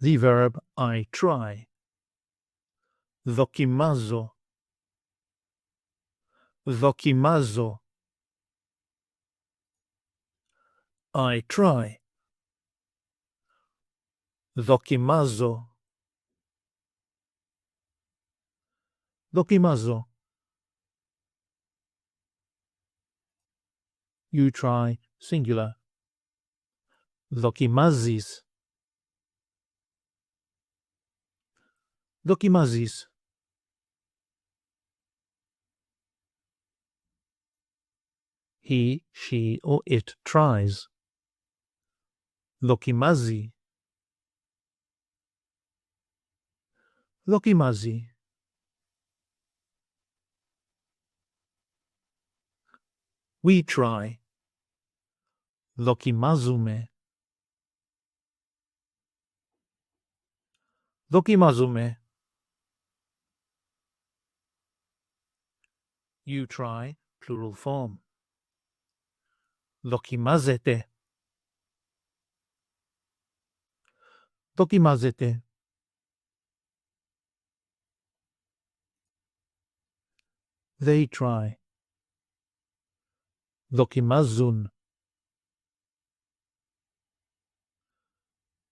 the verb I try. Δοκιμάζω. Δοκιμάζω. I try. Δοκιμάζω. Δοκιμάζω. You try, singular. Δοκιμάζεις. Δοκιμάζεις. He, she, or it tries. Δοκιμάζει. Δοκιμάζει. We try. Δοκιμάζουμε. Δοκιμάζουμε. You try, plural form. Δοκιμάζετε. Δοκιμάζετε. They try. Δοκιμάζουν.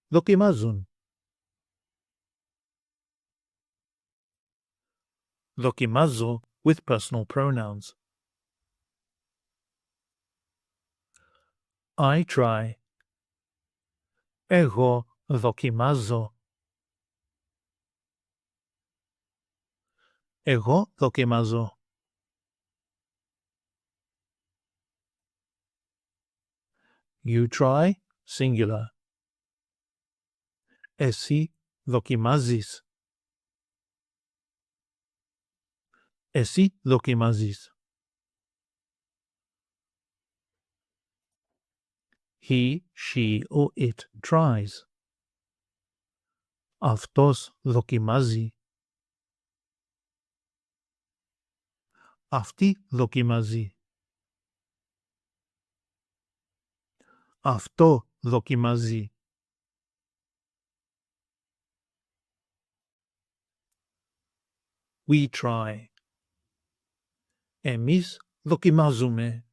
Δοκιμάζουν. Δοκιμάζω with personal pronouns. I try. Εγώ δοκιμάζω. Εγώ δοκιμάζω. You try, singular. Εσύ δοκιμάζεις. Εσύ δοκιμάζεις. He, she, or it tries. Αυτός δοκιμάζει. Αυτή δοκιμάζει. Αυτό δοκιμάζει. We try. Εμείς δοκιμάζουμε.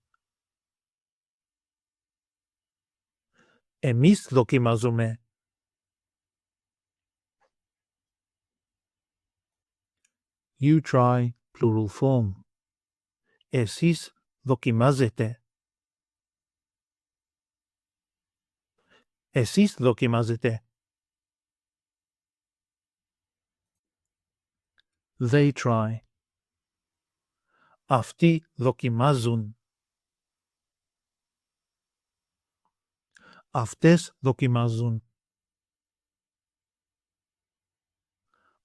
Εμείς δοκιμάζουμε. You try, plural form. Εσείς δοκιμάζετε. Εσείς δοκιμάζετε. They try. Αυτοί δοκιμάζουν. Αυτές δοκιμάζουν.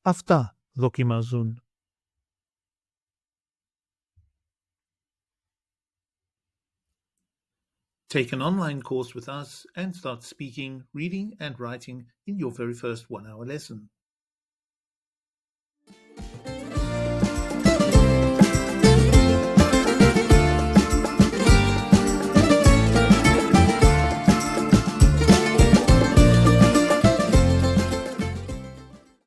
Αυτά δοκιμάζουν. Take an online course with us and start speaking, reading and writing in your very first 1-hour lesson.